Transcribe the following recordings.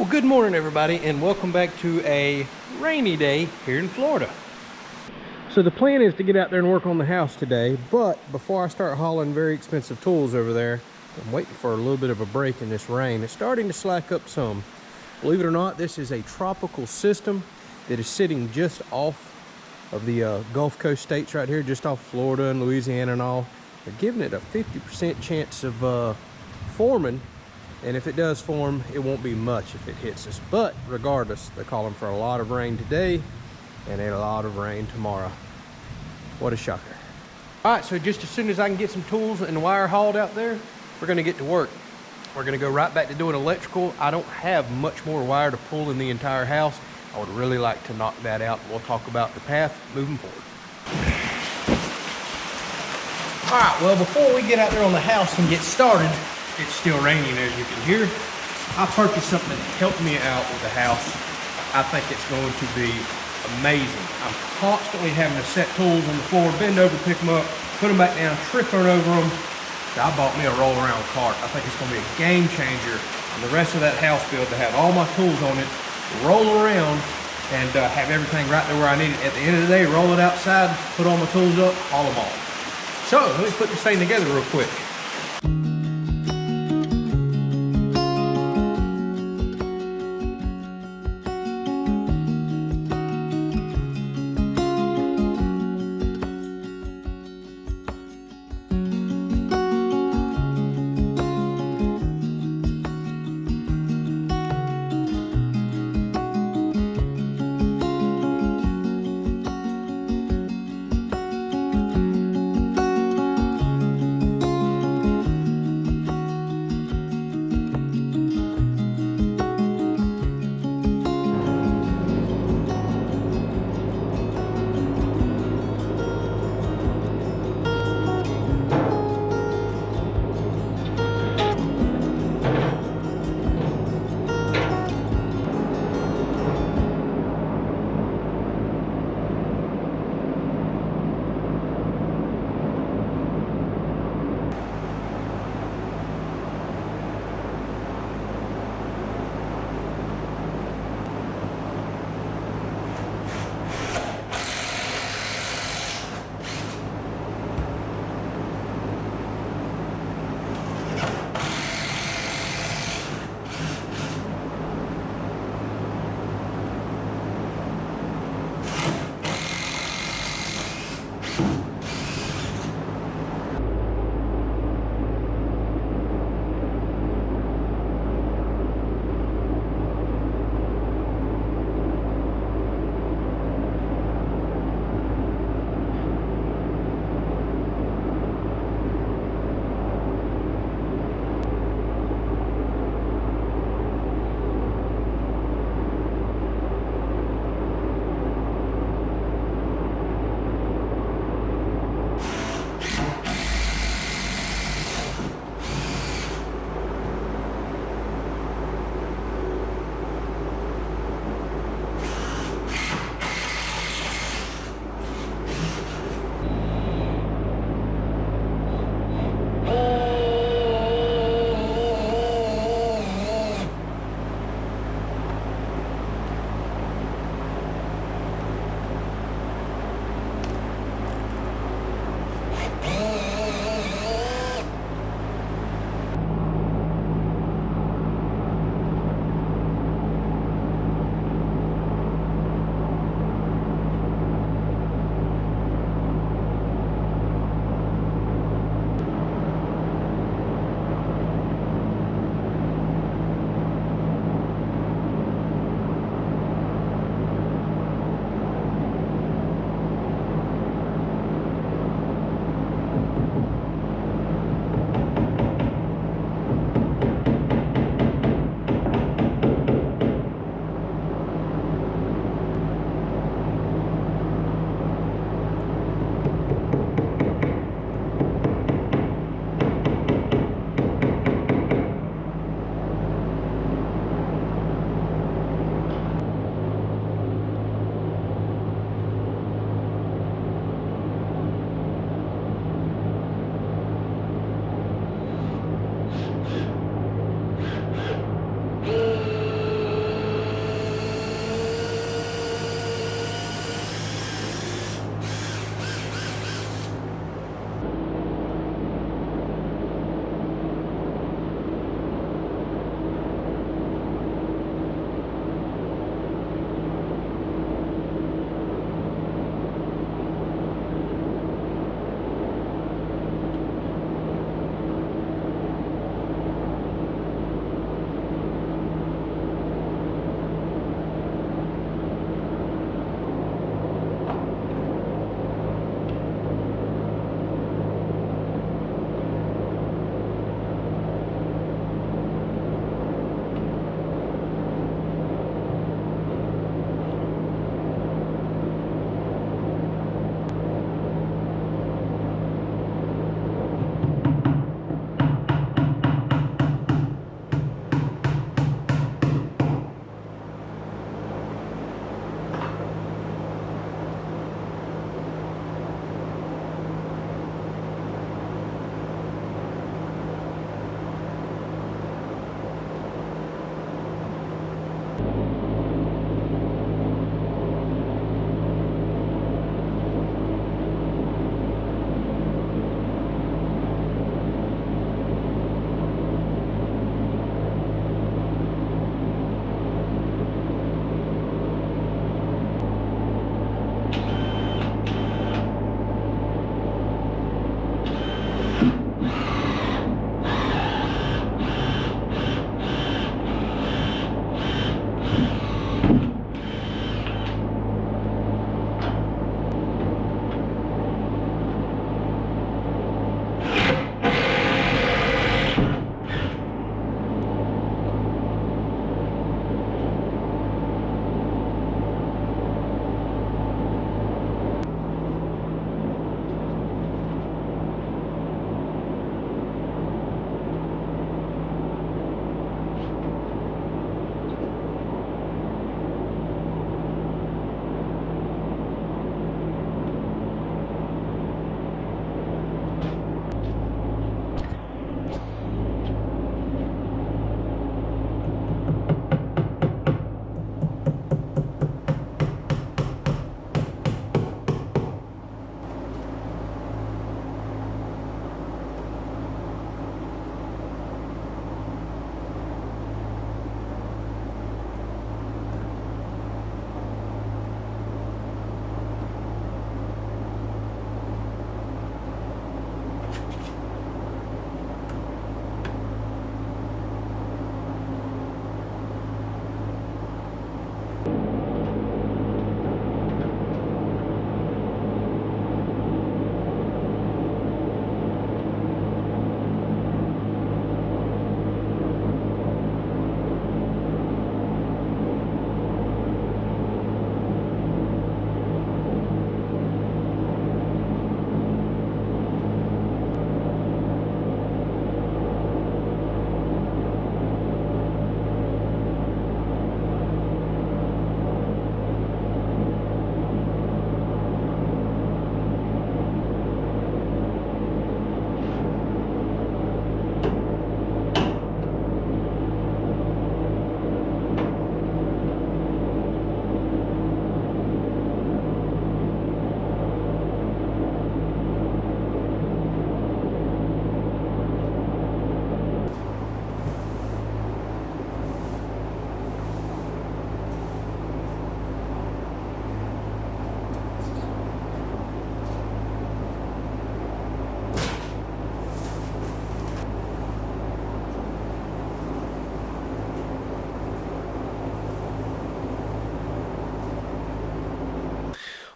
Well, good morning everybody, and welcome back to a rainy day here in Florida. So the plan is to get out there and work on the house today, but before I start hauling very expensive tools over there, I'm waiting for a little bit of a break in this rain. It's starting to slack up some. Believe it or not, this is a tropical system that is sitting just off of the Gulf Coast states right here, just off Florida and Louisiana and all. They're giving it a 50% chance of forming. And if it does form, it won't be much if it hits us. But regardless, they're calling for a lot of rain today and a lot of rain tomorrow. What a shocker. All right, so just as soon as I can get some tools and wire hauled out there, we're gonna get to work. We're gonna go right back to doing electrical. I don't have much more wire to pull in the entire house. I would really like to knock that out. We'll talk about the path moving forward. All right, well, before we get out there on the house and get started, it's still raining, as you can hear. I purchased something to help me out with the house. I think it's going to be amazing. I'm constantly having to set tools on the floor, bend over, pick them up, put them back down, tripping over them. So I bought me a roll around cart. I think it's going to be a game changer on the rest of that house build to have all my tools on it, roll around, and have everything right there where I need it. At the end of the day, roll it outside, put all my tools up, haul them off. So let me put this thing together real quick.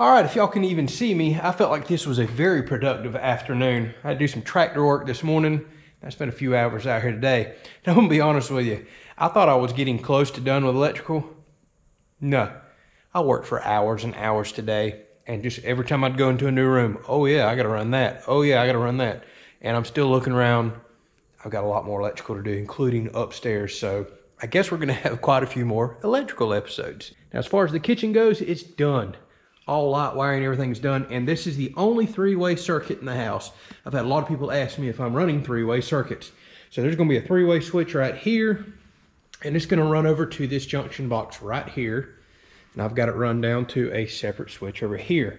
All right, if y'all can even see me, I felt like this was a very productive afternoon. I had to do some tractor work this morning. I spent a few hours out here today. And I'm gonna be honest with you, I thought I was getting close to done with electrical. No, I worked for hours and hours today. And just every time I'd go into a new room, oh yeah, I gotta run that. Oh yeah, I gotta run that. And I'm still looking around. I've got a lot more electrical to do, including upstairs. So I guess we're gonna have quite a few more electrical episodes. Now, as far as the kitchen goes, it's done. All light wiring, everything's done. And this is the only three-way circuit in the house. I've had a lot of people ask me if I'm running three-way circuits. So there's gonna be a three-way switch right here, and it's gonna run over to this junction box right here. And I've got it run down to a separate switch over here.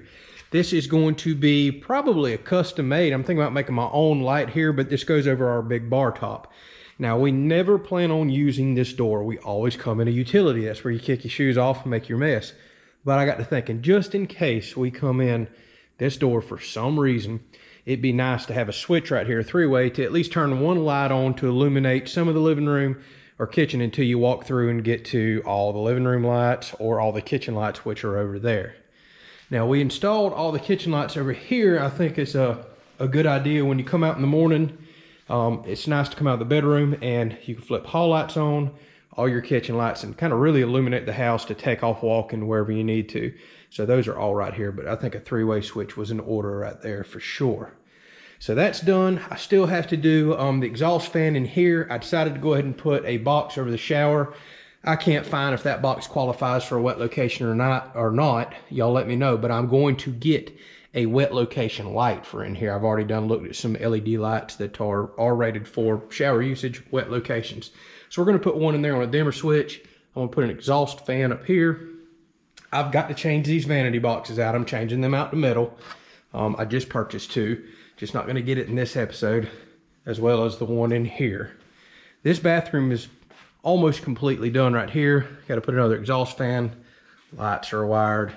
This is going to be probably a custom made. I'm thinking about making my own light here, but this goes over our big bar top. Now, we never plan on using this door. We always come in a utility. That's where you kick your shoes off and make your mess. But I got to thinking, just in case we come in this door for some reason, it'd be nice to have a switch right here, three-way, to at least turn one light on to illuminate some of the living room or kitchen until you walk through and get to all the living room lights or all the kitchen lights, which are over there. Now, we installed all the kitchen lights over here. I think it's a good idea when you come out in the morning. It's nice to come out of the bedroom and you can flip hall lights on, all your kitchen lights, and kind of really illuminate the house to take off walking wherever you need to. So those are all right here, but I think a three-way switch was in order right there for sure. So that's done. I still have to do the exhaust fan in here. I decided to go ahead and put a box over the shower. I can't find if that box qualifies for a wet location or not. Y'all let me know, but I'm going to get a wet location light for in here. I've already looked at some LED lights that are rated for shower usage, wet locations. So we're gonna put one in there on a dimmer switch. I'm gonna put an exhaust fan up here. I've got to change these vanity boxes out. I'm changing them out to metal. I just purchased two. Just not gonna get it in this episode, as well as the one in here. This bathroom is almost completely done right here. Got to put another exhaust fan. Lights are wired.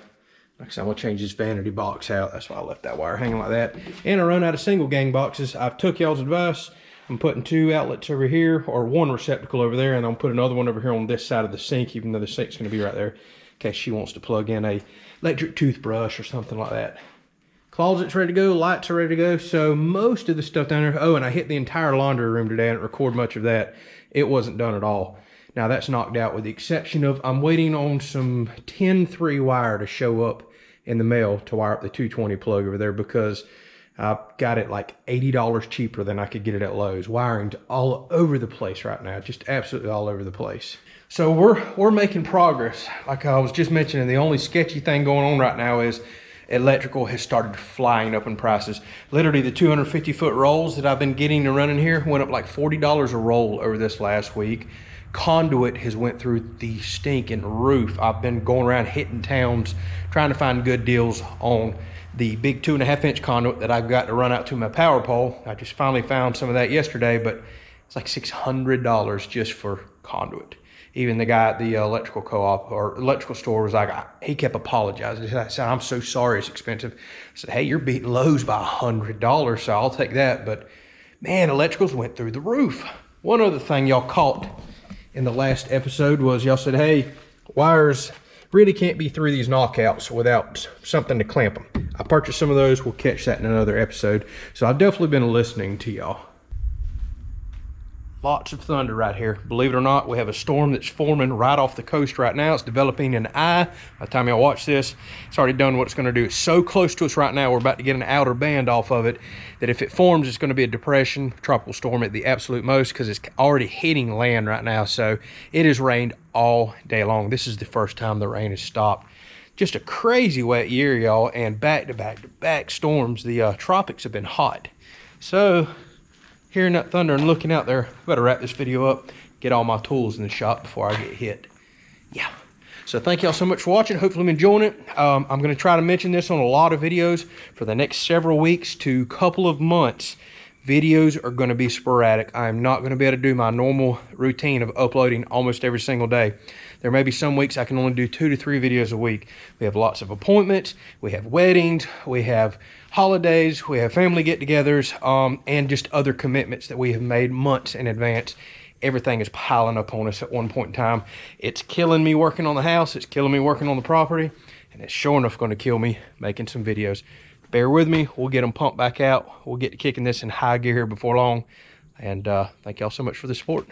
Like I said, I'm gonna change this vanity box out. That's why I left that wire hanging like that. And I run out of single gang boxes. I've took y'all's advice. I'm putting two outlets over here, or one receptacle over there, and I'm putting another one over here on this side of the sink, even though the sink's gonna be right there, in case she wants to plug in a electric toothbrush or something like that. Closet's ready to go, lights are ready to go. So most of the stuff down there, oh, and I hit the entire laundry room today. I didn't record much of that. It wasn't done at all. Now that's knocked out with the exception of, I'm waiting on some 10-3 wire to show up in the mail to wire up the 220 plug over there, because I got it like $80 cheaper than I could get it at Lowe's. Wiring's all over the place right now, just absolutely all over the place. So we're making progress. Like I was just mentioning, the only sketchy thing going on right now is electrical has started flying up in prices. Literally the 250-foot rolls that I've been getting to run in here went up like $40 a roll over this last week. Conduit has went through the stinking roof. I've been going around hitting towns trying to find good deals on the big 2.5-inch conduit that I've got to run out to my power pole. I just finally found some of that yesterday, but it's like $600 just for conduit. Even the guy at the electrical co-op or electrical store was like, he kept apologizing. He said, I'm so sorry it's expensive. I said, hey, you're beating Lowe's by $100, so I'll take that. But man, electricals went through the roof. One other thing y'all caught in the last episode was y'all said, hey, wires really can't be through these knockouts without something to clamp them. I purchased some of those. We'll catch that in another episode. So I've definitely been listening to y'all. Lots of thunder right here. Believe it or not, we have a storm that's forming right off the coast right now. It's developing an eye. By the time y'all watch this, it's already done what it's going to do. It's so close to us right now, we're about to get an outer band off of it, that if it forms, it's going to be a depression, tropical storm at the absolute most, because it's already hitting land right now. So it has rained all day long. This is the first time the rain has stopped. Just a crazy wet year, y'all, and back-to-back-to-back storms. The tropics have been hot. So hearing that thunder and looking out there, I better wrap this video up, get all my tools in the shop before I get hit. Yeah. So thank y'all so much for watching. Hopefully I'm enjoying it. I'm going to try to mention this on a lot of videos for the next several weeks to couple of months. Videos are going to be sporadic. I'm not going to be able to do my normal routine of uploading almost every single day. There may be some weeks I can only do 2 to 3 videos a week. We have lots of appointments, we have weddings, we have holidays, we have family get-togethers, and just other commitments that we have made months in advance. Everything is piling up on us at one point in time. It's killing me working on the house, it's killing me working on the property, and it's sure enough going to kill me making some videos. Bear with me. We'll get them pumped back out. We'll get to kicking this in high gear here before long. And thank y'all so much for the support.